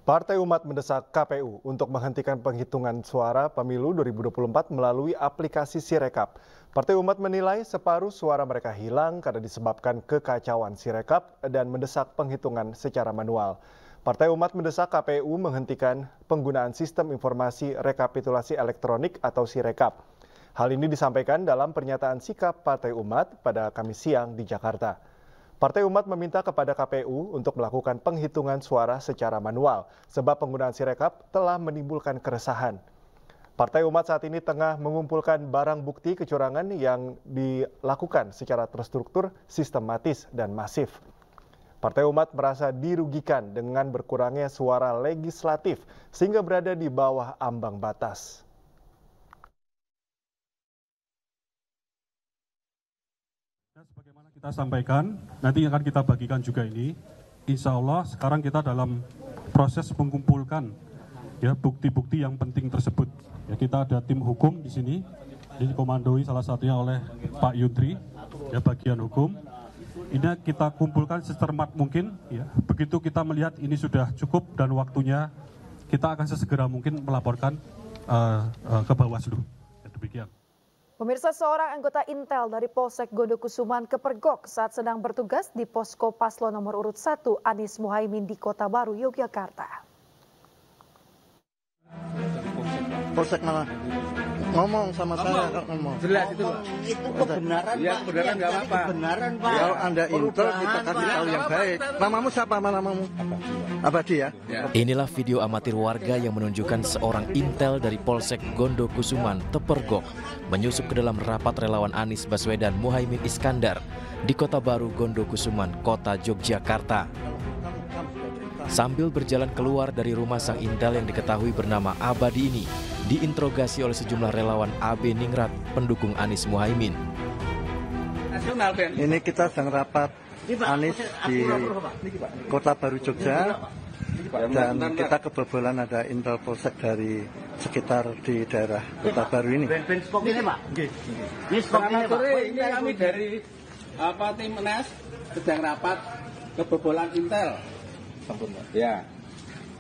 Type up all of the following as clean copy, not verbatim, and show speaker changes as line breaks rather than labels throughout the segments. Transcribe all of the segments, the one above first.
Partai Umat mendesak KPU untuk menghentikan penghitungan suara pemilu 2024 melalui aplikasi Sirekap. Partai Umat menilai separuh suara mereka hilang karena disebabkan kekacauan Sirekap dan mendesak penghitungan secara manual. Partai Umat mendesak KPU menghentikan penggunaan sistem informasi rekapitulasi elektronik atau Sirekap. Hal ini disampaikan dalam pernyataan sikap Partai Umat pada Kamis siang di Jakarta. Partai Umat meminta kepada KPU untuk melakukan penghitungan suara secara manual, sebab penggunaan Sirekap telah menimbulkan keresahan. Partai Umat saat ini tengah mengumpulkan barang bukti kecurangan yang dilakukan secara terstruktur, sistematis, dan masif. Partai Umat merasa dirugikan dengan berkurangnya suara legislatif, sehingga berada di bawah ambang batas.
Sebagaimana kita sampaikan, nanti akan kita bagikan juga ini. Insya Allah sekarang kita dalam proses mengumpulkan bukti-bukti yang penting tersebut. Ya, kita ada tim hukum di sini, ini dikomandoi salah satunya oleh Pak Yudri, bagian hukum. Ini kita kumpulkan secermat mungkin. Ya. Begitu kita melihat ini sudah cukup dan waktunya, kita akan sesegera mungkin melaporkan ke Bawaslu. Ya, demikian.
Pemirsa, seorang anggota Intel dari Polsek Gondokusuman kepergok saat sedang bertugas di posko paslon nomor urut 1 Anies Muhaimin di Kota Baru, Yogyakarta.
Polsek mana? Ngomong sama saya, ngomong.
Jelas itu, Pak.
Itu kebenaran,
ya,
Pak.
Kebenaran nggak apa-apa.
Kebenaran, Pak. Kalau Anda Intel, kita kasih tahu yang baik. Namamu siapa? Namamu? Abadi ya?
Inilah video amatir warga yang menunjukkan seorang Intel dari Polsek Gondokusuman Tepergok menyusup ke dalam rapat relawan Anies Baswedan Muhaimin Iskandar di Kota Baru Gondokusuman, Kota Yogyakarta. Sambil berjalan keluar dari rumah sang Intel yang diketahui bernama Abadi ini, diinterogasi oleh sejumlah relawan AB Ningrat pendukung Anies Muhaimin.
Ini kita sedang rapat Anies di Kota Baru Jogja, dan kita kebobolan ada Intel Polsek dari sekitar di daerah Kota Baru ini.
Ini kami dari tim Anies sedang rapat kebobolan Intel. Ya.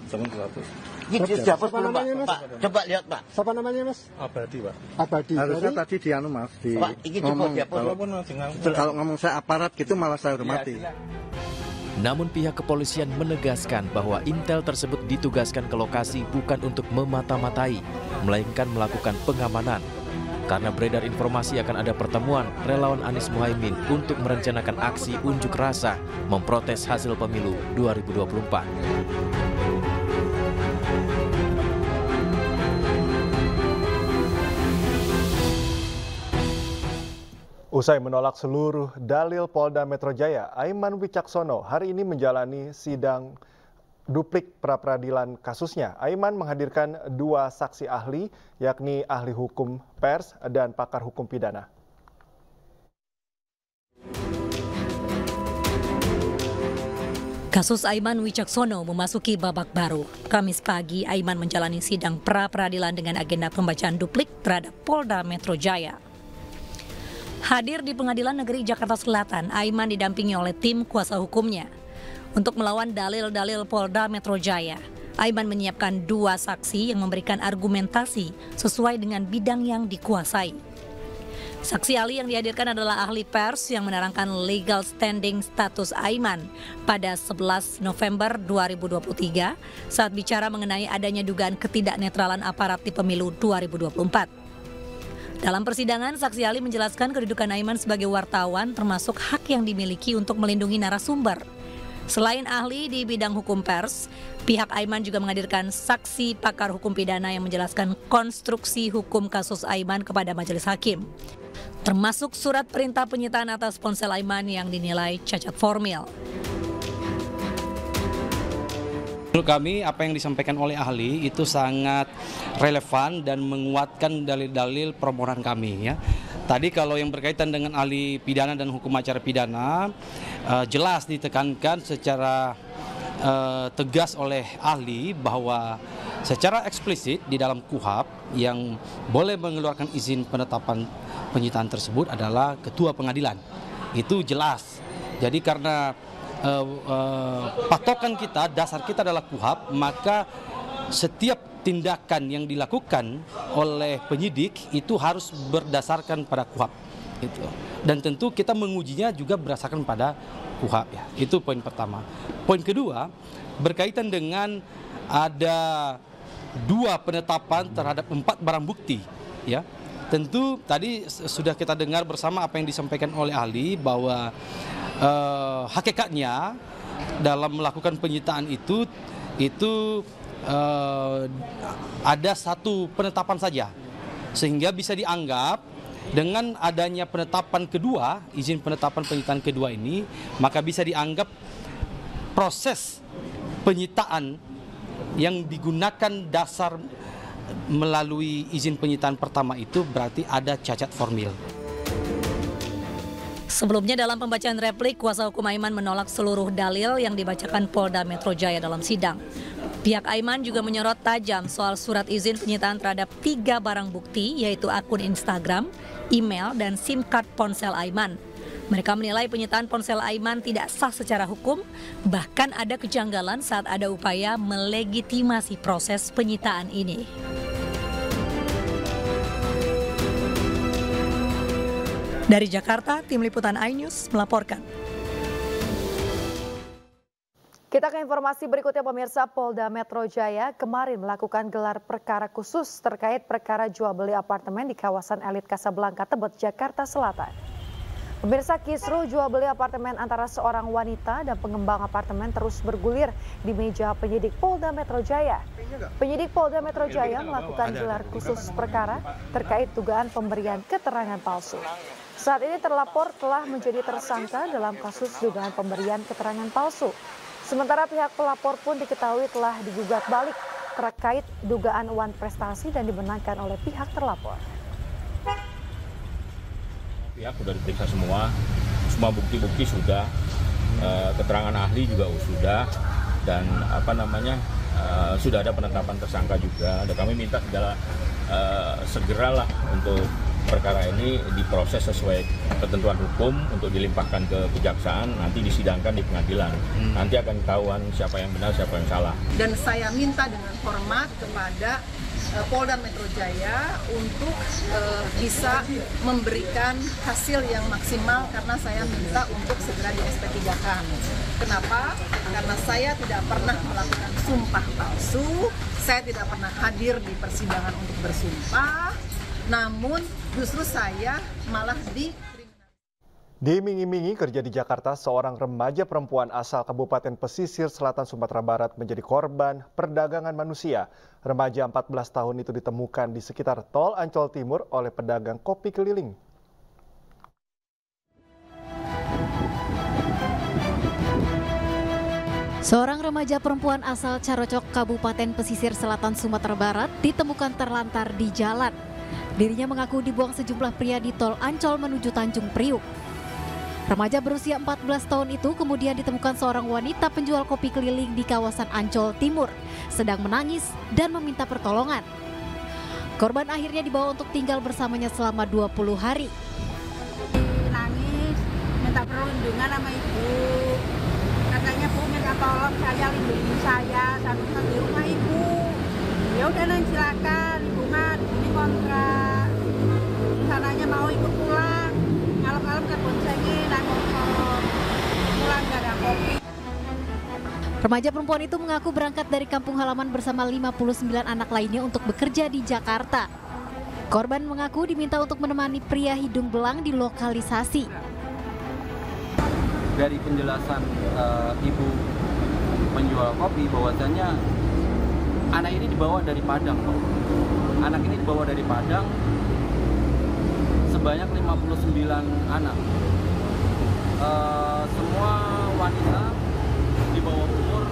Siapa namanya, Mas? Coba lihat, Pak.
Siapa namanya, Mas?
Abadi, Pak.
Abadi.
Harusnya tadi di Mas, di
Pak,
ngomong. Kalau ngomong saya aparat gitu malah saya hormati.
Namun pihak kepolisian menegaskan bahwa Intel tersebut ditugaskan ke lokasi bukan untuk memata-matai, melainkan melakukan pengamanan. Karena beredar informasi akan ada pertemuan relawan Anies Muhaimin untuk merencanakan aksi unjuk rasa memprotes hasil pemilu 2024.
Usai menolak seluruh dalil Polda Metro Jaya, Aiman Wicaksono hari ini menjalani sidang duplik pra-peradilan kasusnya. Aiman menghadirkan 2 saksi ahli, yakni ahli hukum pers dan pakar hukum pidana.
Kasus Aiman Wicaksono memasuki babak baru. Kamis pagi, Aiman menjalani sidang pra-peradilan dengan agenda pembacaan duplik terhadap Polda Metro Jaya. Hadir di Pengadilan Negeri Jakarta Selatan, Aiman didampingi oleh tim kuasa hukumnya. Untuk melawan dalil-dalil Polda Metro Jaya, Aiman menyiapkan 2 saksi yang memberikan argumentasi sesuai dengan bidang yang dikuasai. Saksi ahli yang dihadirkan adalah ahli pers yang menerangkan legal standing status Aiman pada 11 November 2023 saat bicara mengenai adanya dugaan ketidaknetralan aparat di pemilu 2024. Dalam persidangan, saksi ahli menjelaskan kedudukan Aiman sebagai wartawan termasuk hak yang dimiliki untuk melindungi narasumber. Selain ahli di bidang hukum pers, pihak Aiman juga menghadirkan saksi pakar hukum pidana yang menjelaskan konstruksi hukum kasus Aiman kepada majelis hakim, termasuk surat perintah penyitaan atas ponsel Aiman yang dinilai cacat formil.
Menurut kami, apa yang disampaikan oleh ahli itu sangat relevan dan menguatkan dalil-dalil permohonan kami. Ya. Tadi kalau yang berkaitan dengan ahli pidana dan hukum acara pidana, jelas ditekankan secara tegas oleh ahli bahwa secara eksplisit di dalam KUHP yang boleh mengeluarkan izin penetapan penyitaan tersebut adalah ketua pengadilan. Itu jelas. Jadi karena patokan kita, dasar kita adalah KUHP, maka setiap tindakan yang dilakukan oleh penyidik itu harus berdasarkan pada KUHP. Gitu. Dan tentu kita mengujinya juga berdasarkan pada KUHP. Ya. Itu poin pertama. Poin kedua, berkaitan dengan ada 2 penetapan terhadap 4 barang bukti. Ya. Tentu tadi sudah kita dengar bersama apa yang disampaikan oleh ahli bahwa hakikatnya dalam melakukan penyitaan itu ada 1 penetapan saja, sehingga bisa dianggap dengan adanya penetapan kedua, izin penetapan penyitaan kedua ini, maka bisa dianggap proses penyitaan yang digunakan dasar melalui izin penyitaan pertama itu berarti ada cacat formil.
Sebelumnya dalam pembacaan replik, kuasa hukum Aiman menolak seluruh dalil yang dibacakan Polda Metro Jaya dalam sidang. Pihak Aiman juga menyorot tajam soal surat izin penyitaan terhadap 3 barang bukti, yaitu akun Instagram, email, dan SIM card ponsel Aiman. Mereka menilai penyitaan ponsel Aiman tidak sah secara hukum, bahkan ada kejanggalan saat ada upaya melegitimasi proses penyitaan ini. Dari Jakarta, Tim Liputan iNews melaporkan.
Kita ke informasi berikutnya, pemirsa. Polda Metro Jaya kemarin melakukan gelar perkara khusus terkait perkara jual beli apartemen di kawasan elit Kasablanka, Tebet, Jakarta Selatan. Pemirsa, kisruh jual beli apartemen antara seorang wanita dan pengembang apartemen terus bergulir di meja penyidik Polda Metro Jaya. Penyidik Polda Metro Jaya melakukan gelar khusus perkara terkait dugaan pemberian keterangan palsu. Saat ini terlapor telah menjadi tersangka dalam kasus dugaan pemberian keterangan palsu. Sementara pihak pelapor pun diketahui telah digugat balik terkait dugaan uang prestasi dan dimenangkan oleh pihak terlapor.
Pihak sudah diperiksa semua bukti-bukti sudah, keterangan ahli juga sudah, dan sudah ada penetapan tersangka juga. Dan kami minta segeralah untuk perkara ini diproses sesuai ketentuan hukum untuk dilimpahkan ke kejaksaan, nanti disidangkan di pengadilan. Nanti akan ketahuan siapa yang benar, siapa yang salah.
Dan saya minta dengan hormat kepada Polda Metro Jaya untuk bisa memberikan hasil yang maksimal, karena saya minta untuk segera di SP3-kan. Kenapa? Karena saya tidak pernah melakukan sumpah palsu, saya tidak pernah hadir di persidangan untuk bersumpah, namun justru saya malah
Diiming-imingi kerja di Jakarta, seorang remaja perempuan asal Kabupaten Pesisir Selatan Sumatera Barat menjadi korban perdagangan manusia. Remaja 14 tahun itu ditemukan di sekitar tol Ancol Timur oleh pedagang kopi keliling.
Seorang remaja perempuan asal Carocok, Kabupaten Pesisir Selatan Sumatera Barat ditemukan terlantar di jalan. Dirinya mengaku dibuang sejumlah pria di tol Ancol menuju Tanjung Priuk. Remaja berusia 14 tahun itu kemudian ditemukan seorang wanita penjual kopi keliling di kawasan Ancol Timur, sedang menangis dan meminta pertolongan. Korban akhirnya dibawa untuk tinggal bersamanya selama 20 hari.
Nangis, minta perlindungan sama ibu. Katanya, Bu, minta tolong saya, lindungi saya di rumah ibu. Ya udah, nang silakan, ibu mah di sini kontrak. Rencananya mau ikut pulang, malam-malam ke Bonsengi, nang pulang gak ada kopi.
Remaja perempuan itu mengaku berangkat dari kampung halaman bersama 59 anak lainnya untuk bekerja di Jakarta. Korban mengaku diminta untuk menemani pria hidung belang di lokalisasi.
Dari penjelasan ibu penjual kopi bahwasannya anak ini dibawa dari Padang. Anak ini dibawa dari Padang sebanyak 59 anak. Semua wanita di bawah umur.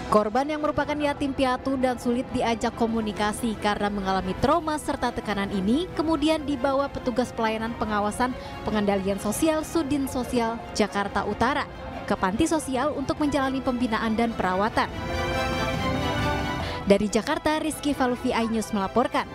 Korban yang merupakan yatim piatu dan sulit diajak komunikasi karena mengalami trauma serta tekanan ini kemudian dibawa petugas pelayanan pengawasan pengendalian sosial Sudin Sosial Jakarta Utara ke panti sosial untuk menjalani pembinaan dan perawatan. Dari Jakarta, Rizky Falufi iNews melaporkan.